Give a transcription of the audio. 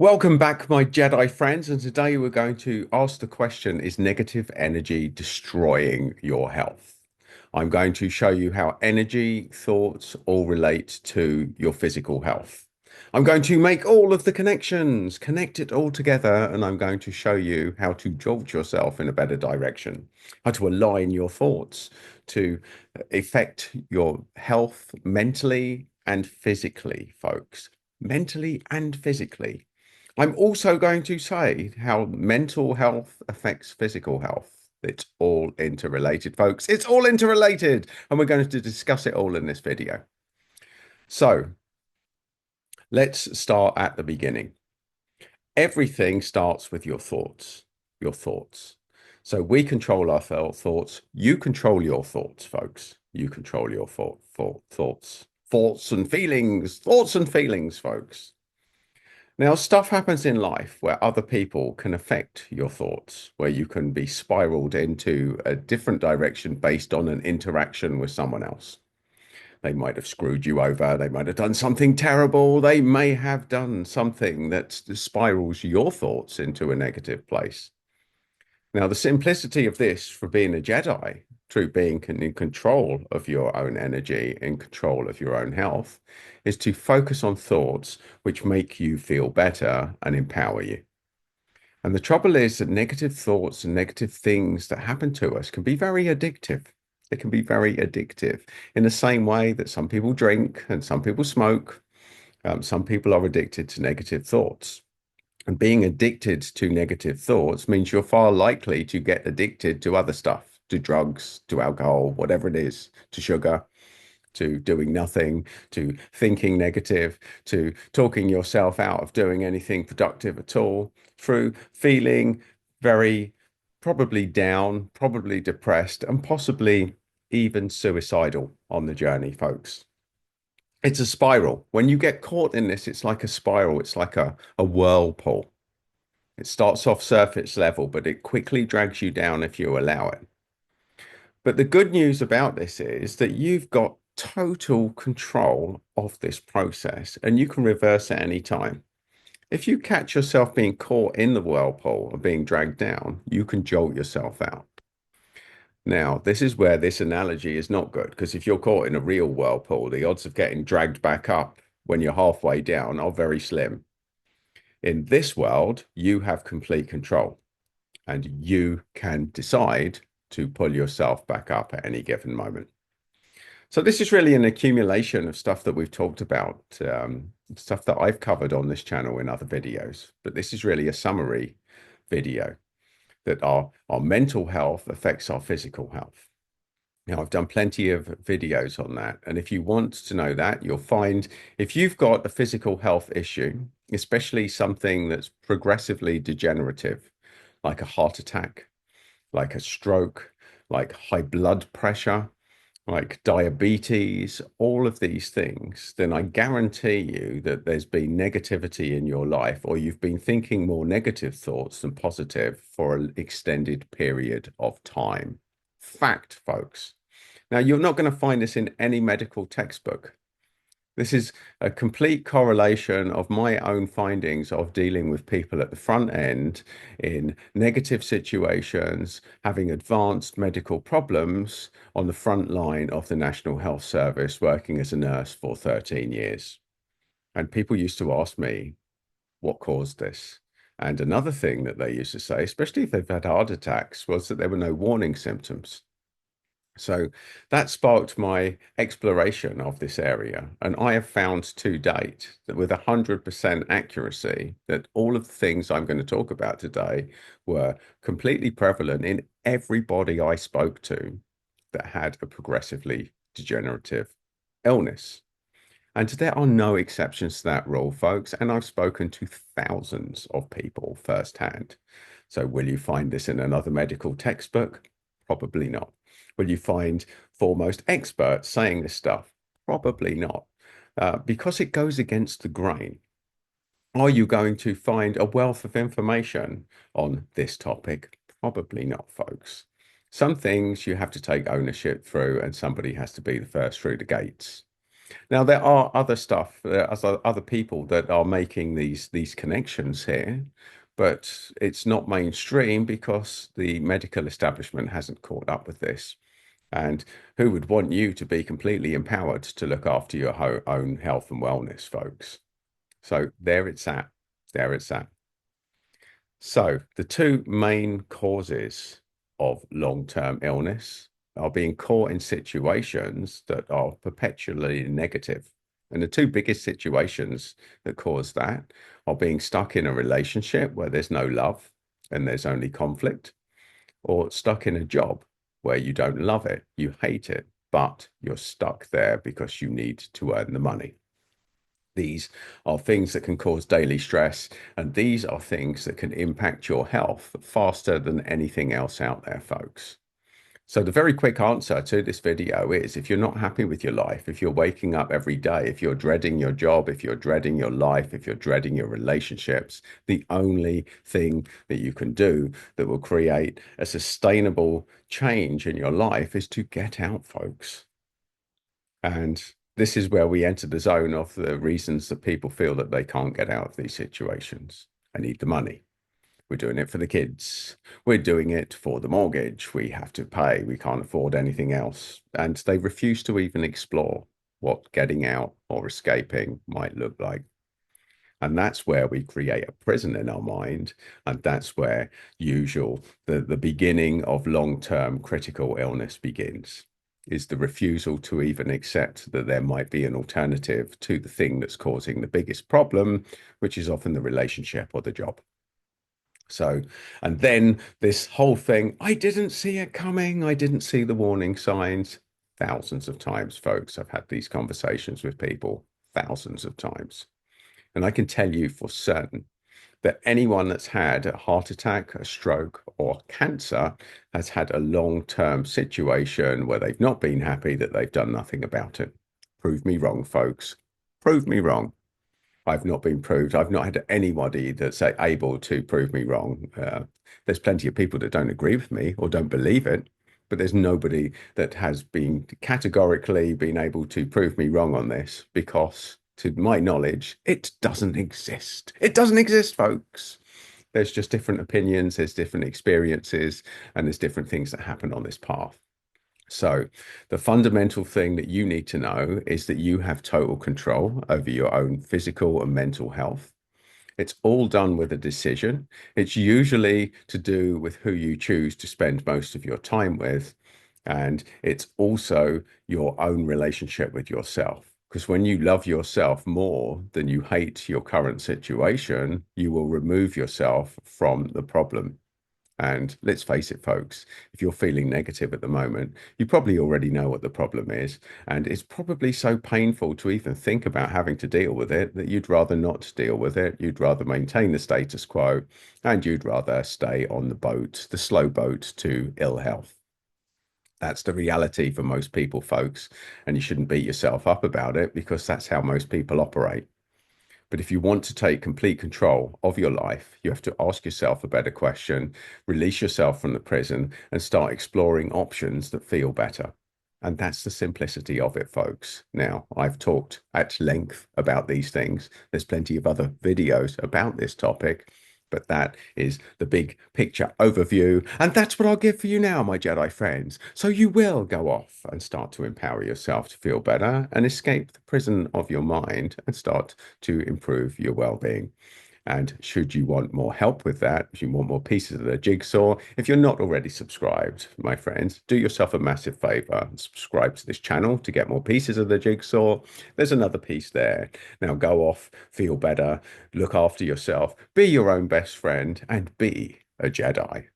Welcome back, my Jedi friends, and today we're going to ask the question, is negative energy destroying your health? I'm going to show you how energy, thoughts all relate to your physical health. I'm going to make all of the connections, connect it all together, and I'm going to show you how to jolt yourself in a better direction, how to align your thoughts to affect your health mentally and physically, folks. Mentally and physically. I'm also going to say how mental health affects physical health. It's all interrelated, folks. It's all interrelated. And we're going to discuss it all in this video. So let's start at the beginning. Everything starts with your thoughts. Your thoughts. So we control our thoughts. You control your thoughts, folks. You control your thoughts. Thoughts and feelings. Thoughts and feelings, folks. Now, stuff happens in life where other people can affect your thoughts, where you can be spiraled into a different direction based on an interaction with someone else. They might have screwed you over. They might have done something terrible. They may have done something that spirals your thoughts into a negative place. Now, the simplicity of this for being a Jedi, through being in control of your own energy, in control of your own health, is to focus on thoughts which make you feel better and empower you. And the trouble is that negative thoughts and negative things that happen to us can be very addictive. They can be very addictive in the same way that some people drink and some people smoke. Some people are addicted to negative thoughts. And being addicted to negative thoughts means you're far likely to get addicted to other stuff, to drugs, to alcohol, whatever it is, to sugar, to doing nothing, to thinking negative, to talking yourself out of doing anything productive at all, through feeling very probably down, probably depressed, and possibly even suicidal on the journey, folks. It's a spiral. When you get caught in this, it's like a spiral. It's like a whirlpool. It starts off surface level, but it quickly drags you down if you allow it. But the good news about this is that you've got total control of this process and you can reverse at any time. If you catch yourself being caught in the whirlpool or being dragged down, you can jolt yourself out. Now, this is where this analogy is not good because if you're caught in a real whirlpool, the odds of getting dragged back up when you're halfway down are very slim. In this world, you have complete control and you can decide to pull yourself back up at any given moment. So this is really an accumulation of stuff that we've talked about, stuff that I've covered on this channel in other videos, but this is really a summary video that our mental health affects our physical health. Now, I've done plenty of videos on that. And if you want to know that, you'll find if you've got a physical health issue, especially something that's progressively degenerative, like a heart attack, like a stroke, like high blood pressure, like diabetes, all of these things, then I guarantee you that there's been negativity in your life, or you've been thinking more negative thoughts than positive for an extended period of time. Fact, folks. Now, you're not going to find this in any medical textbook. This is a complete correlation of my own findings of dealing with people at the front end in negative situations, having advanced medical problems on the front line of the National Health Service, working as a nurse for 13 years. And people used to ask me what caused this. And another thing that they used to say, especially if they've had heart attacks, was that there were no warning symptoms. So that sparked my exploration of this area. And I have found to date that with 100% accuracy, that all of the things I'm going to talk about today were completely prevalent in everybody I spoke to that had a progressively degenerative illness. And there are no exceptions to that rule, folks. And I've spoken to thousands of people firsthand. So will you find this in another medical textbook? Probably not. Will you find foremost experts saying this stuff? Probably not, because it goes against the grain. Are you going to find a wealth of information on this topic? Probably not, folks. Some things you have to take ownership through, and somebody has to be the first through the gates. Now there are other stuff, other people that are making these connections here, but it's not mainstream because the medical establishment hasn't caught up with this. And who would want you to be completely empowered to look after your own health and wellness, folks? So there it's at. There it's at. So, the two main causes of long-term illness are being caught in situations that are perpetually negative. And the two biggest situations that cause that are being stuck in a relationship where there's no love and there's only conflict, or stuck in a job where you don't love it, you hate it, but you're stuck there because you need to earn the money. These are things that can cause daily stress, and these are things that can impact your health faster than anything else out there, folks. So the very quick answer to this video is if you're not happy with your life, if you're waking up every day, if you're dreading your job, if you're dreading your life, if you're dreading your relationships, the only thing that you can do that will create a sustainable change in your life is to get out, folks. And this is where we enter the zone of the reasons that people feel that they can't get out of these situations. I need the money. We're doing it for the kids. We're doing it for the mortgage. We have to pay. We can't afford anything else. And they refuse to even explore what getting out or escaping might look like. And that's where we create a prison in our mind. And that's where the beginning of long-term critical illness begins, is the refusal to even accept that there might be an alternative to the thing that's causing the biggest problem, which is often the relationship or the job. So, and then this whole thing, I didn't see it coming. I didn't see the warning signs. Thousands of times, folks, I've had these conversations with people thousands of times. And I can tell you for certain that anyone that's had a heart attack, a stroke, or cancer has had a long-term situation where they've not been happy, that they've done nothing about it. Prove me wrong, folks. Prove me wrong. I've not been proved. I've not had anybody that's able to prove me wrong. There's plenty of people that don't agree with me or don't believe it, but there's nobody that has been categorically been able to prove me wrong on this, because to my knowledge, it doesn't exist. It doesn't exist, folks. There's just different opinions, there's different experiences, and there's different things that happen on this path. So, the fundamental thing that you need to know is that you have total control over your own physical and mental health. It's all done with a decision. It's usually to do with who you choose to spend most of your time with. And it's also your own relationship with yourself. Because when you love yourself more than you hate your current situation, you will remove yourself from the problem. And let's face it, folks, if you're feeling negative at the moment, you probably already know what the problem is. And it's probably so painful to even think about having to deal with it that you'd rather not deal with it. You'd rather maintain the status quo, and you'd rather stay on the boat, the slow boat to ill health. That's the reality for most people, folks. And you shouldn't beat yourself up about it, because that's how most people operate. But if you want to take complete control of your life, you have to ask yourself a better question, release yourself from the prison, and start exploring options that feel better. And that's the simplicity of it, folks. Now, I've talked at length about these things. There's plenty of other videos about this topic, but that is the big picture overview. And that's what I'll give for you now, my Jedi friends. So you will go off and start to empower yourself to feel better and escape the prison of your mind and start to improve your well-being. And should you want more help with that, if you want more pieces of the jigsaw, if you're not already subscribed, my friends, do yourself a massive favor. Subscribe to this channel to get more pieces of the jigsaw. There's another piece there. Now go off, feel better, look after yourself, be your own best friend, and be a Jedi.